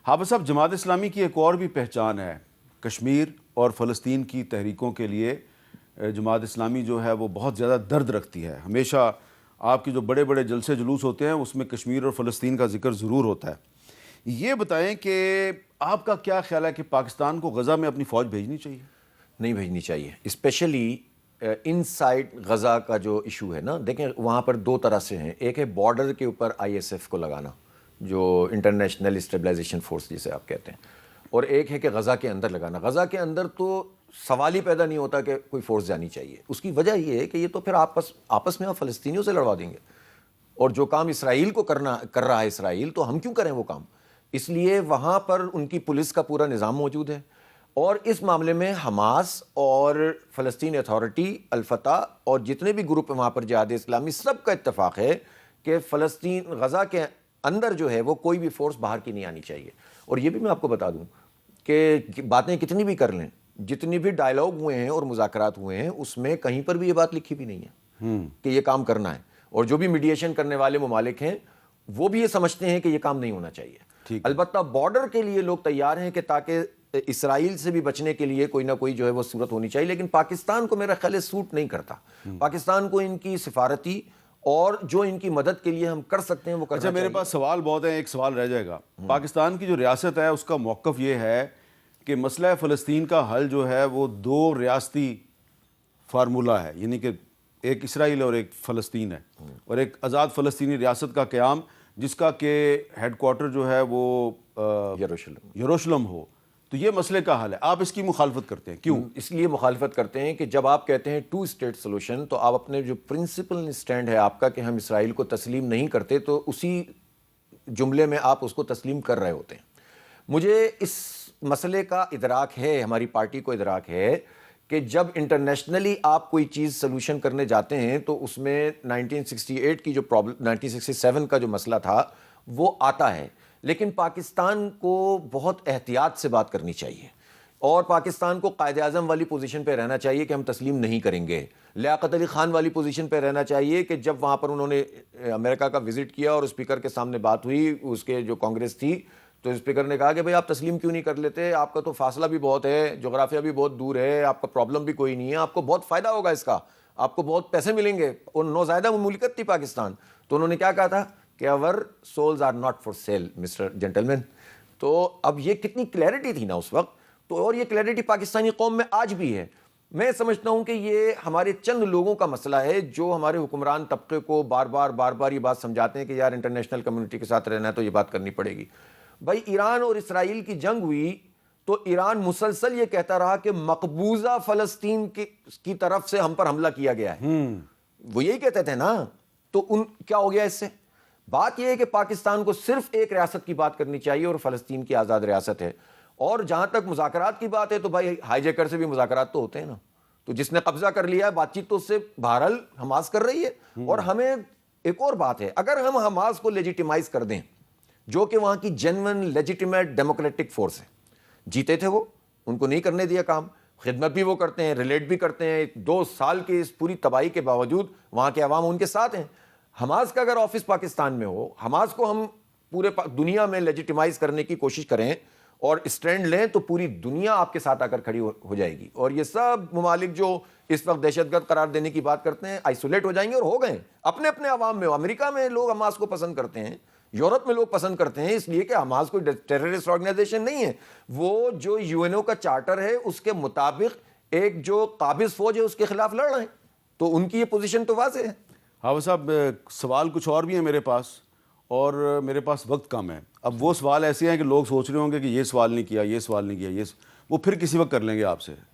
حافظ صاحب، جماعت اسلامی کی ایک اور بھی پہچان ہے کشمیر اور فلسطین کی تحریکوں کے لیے۔ جماعت اسلامی جو ہے وہ بہت زیادہ درد رکھتی ہے، ہمیشہ آپ کی جو بڑے بڑے جلسے جلوس ہوتے ہیں اس میں کشمیر اور فلسطین کا ذکر ضرور ہوتا ہے۔ یہ بتائیں کہ آپ کا کیا خیال ہے کہ پاکستان کو غزہ میں اپنی فوج بھیجنی چاہیے؟ نہیں بھیجنی چاہیے، اسپیشلی ان سائڈ غزہ کا جو ایشو ہے نا، دیکھیں وہاں پر دو طرح سے ہیں۔ ایک ہے بارڈر کے اوپر آئی ایس ایف کو لگانا، جو انٹرنیشنل اسٹیبلائزیشن فورس جسے آپ کہتے ہیں، اور ایک ہے کہ غزہ کے اندر لگانا۔ غزہ کے اندر تو سوال ہی پیدا نہیں ہوتا کہ کوئی فورس جانی چاہیے۔ اس کی وجہ یہ ہے کہ یہ تو پھر آپس میں فلسطینیوں سے لڑوا دیں گے، اور جو کام اسرائیل کو کر رہا ہے اسرائیل، تو ہم کیوں کریں وہ کام؟ اس لیے وہاں پر ان کی پولیس کا پورا نظام موجود ہے، اور اس معاملے میں حماس اور فلسطین اتھارٹی، الفتح اور جتنے بھی گروپ ہیں وہاں پر جہاد اسلامی، سب کا اتفاق ہے کہ فلسطین غزہ کے اندر جو ہے وہ کوئی بھی فورس باہر کی نہیں آنی چاہیے۔ اور یہ بھی میں آپ کو بتا دوں کہ باتیں کتنی بھی کر لیں، جتنی بھی ڈائلاگ ہوئے ہیں اور مذاکرات ہوئے ہیں، اس میں کہیں پر بھی یہ بات لکھی بھی نہیں ہے کہ یہ کام کرنا ہے، اور جو بھی میڈیشن کرنے والے ممالک ہیں وہ بھی یہ سمجھتے ہیں کہ یہ کام نہیں ہونا چاہیے۔ البتہ بارڈر کے لیے لوگ تیار ہیں کہ تاکہ اسرائیل سے بھی بچنے کے لیے کوئی نہ کوئی جو ہے وہ صورت ہونی چاہیے، لیکن پاکستان کو میرا خیال ہے سوٹ نہیں کرتا۔ پاکستان کو ان کی سفارتی اور جو ان کی مدد کے لیے ہم کر سکتے ہیں وہ کرنا چاہیے۔ میرے پاس سوال بہت ہیں، ایک سوال رہ جائے گا۔ پاکستان کی جو ریاست ہے اس کا موقف یہ ہے کہ مسئلہ فلسطین کا حل جو ہے وہ دو ریاستی فارمولہ ہے، یعنی کہ ایک اسرائیل اور ایک فلسطین ہے، اور ایک آزاد فلسطینی ریاست کا قیام جس کا کہ ہیڈ کوارٹر جو ہے وہ یروشلم ہو۔ تو یہ مسئلے کا حل ہے، آپ اس کی مخالفت کرتے ہیں، کیوں؟ اس لیے مخالفت کرتے ہیں کہ جب آپ کہتے ہیں ٹو اسٹیٹ سولوشن، تو آپ اپنے جو پرنسپل اسٹینڈ ہے آپ کا کہ ہم اسرائیل کو تسلیم نہیں کرتے، تو اسی جملے میں آپ اس کو تسلیم کر رہے ہوتے ہیں۔ مجھے اس مسئلے کا ادراک ہے، ہماری پارٹی کو ادراک ہے کہ جب انٹرنیشنلی آپ کوئی چیز سلوشن کرنے جاتے ہیں تو اس میں 1968 کی جو پرابلم، 1967 کا جو مسئلہ تھا وہ آتا ہے، لیکن پاکستان کو بہت احتیاط سے بات کرنی چاہیے، اور پاکستان کو قائد اعظم والی پوزیشن پہ رہنا چاہیے کہ ہم تسلیم نہیں کریں گے۔ لیاقت علی خان والی پوزیشن پہ رہنا چاہیے کہ جب وہاں پر انہوں نے امریکہ کا وزٹ کیا اور اسپیکر کے سامنے بات ہوئی، اس کے جو کانگریس تھی، تو اسپیکر نے کہا کہ بھئی آپ تسلیم کیوں نہیں کر لیتے، آپ کا تو فاصلہ بھی بہت ہے، جغرافیہ بھی بہت دور ہے، آپ کا پرابلم بھی کوئی نہیں ہے، آپ کو بہت فائدہ ہوگا اس کا، آپ کو بہت پیسے ملیں گے، اور نوزائیدہ مملکت تھی پاکستان۔ تو انہوں نے کیا کہا تھا کہ our souls are not for sale Mr. Gentleman۔ تو اب یہ کتنی کلیئرٹی تھی نا اس وقت، تو اور یہ کلیئرٹی پاکستانی قوم میں آج بھی ہے۔ میں سمجھتا ہوں کہ یہ ہمارے چند لوگوں کا مسئلہ ہے جو ہمارے حکمران طبقے کو بار بار یہ بات سمجھاتے ہیں کہ یار انٹرنیشنل کمیونٹی کے ساتھ رہنا ہے تو یہ بات کرنی پڑے گی۔ بھائی ایران اور اسرائیل کی جنگ ہوئی تو ایران مسلسل یہ کہتا رہا کہ مقبوضہ فلسطین کی طرف سے ہم پر حملہ کیا گیا ہے، وہ یہی کہتے تھے نا۔ تو کیا ہو گیا اس سے؟ بات یہ ہے کہ پاکستان کو صرف ایک ریاست کی بات کرنی چاہیے، اور فلسطین کی آزاد ریاست ہے۔ اور جہاں تک مذاکرات کی بات ہے تو بھائی ہائی جیکر سے بھی مذاکرات تو ہوتے ہیں نا، تو جس نے قبضہ کر لیا ہے بات چیت تو اس سے بہرحال حماس کر رہی ہے۔ اور ہمیں ایک اور بات ہے، اگر ہم حماس کو لیجیٹیمائز کر دیں، جو کہ وہاں کی جینوئن لیجیٹیمیٹ ڈیموکریٹک فورس ہے، جیتے تھے وہ، ان کو نہیں کرنے دیا کام، خدمت بھی وہ کرتے ہیں، ریلیٹ بھی کرتے ہیں، 2 سال کی اس پوری تباہی کے باوجود وہاں کے عوام ان کے ساتھ ہیں۔ حماس کا اگر آفس پاکستان میں ہو، حماس کو ہم پورے دنیا میں لیجیٹیمائز کرنے کی کوشش کریں اور اسٹینڈ لیں، تو پوری دنیا آپ کے ساتھ آ کر کھڑی ہو جائے گی، اور یہ سب ممالک جو اس وقت دہشت گرد قرار دینے کی بات کرتے ہیں آئسولیٹ ہو جائیں گے، اور ہو گئے اپنے اپنے عوام میں۔ امریکہ میں لوگ حماس کو پسند کرتے ہیں، یورپ میں لوگ پسند کرتے ہیں، اس لیے کہ حماس کوئی ٹیررسٹ آرگنائزیشن نہیں ہے، وہ جو یو این او کا چارٹر ہے اس کے مطابق ایک جو قابض فوج ہے اس کے خلاف لڑ رہے ہیں، تو ان کی یہ پوزیشن تو واضح ہے۔ حافظ صاحب، سوال کچھ اور بھی ہیں میرے پاس، اور میرے پاس وقت کم ہے۔ اب وہ سوال ایسے ہیں کہ لوگ سوچ رہے ہوں گے کہ یہ سوال نہیں کیا، یہ سوال نہیں کیا، وہ پھر کسی وقت کر لیں گے آپ سے۔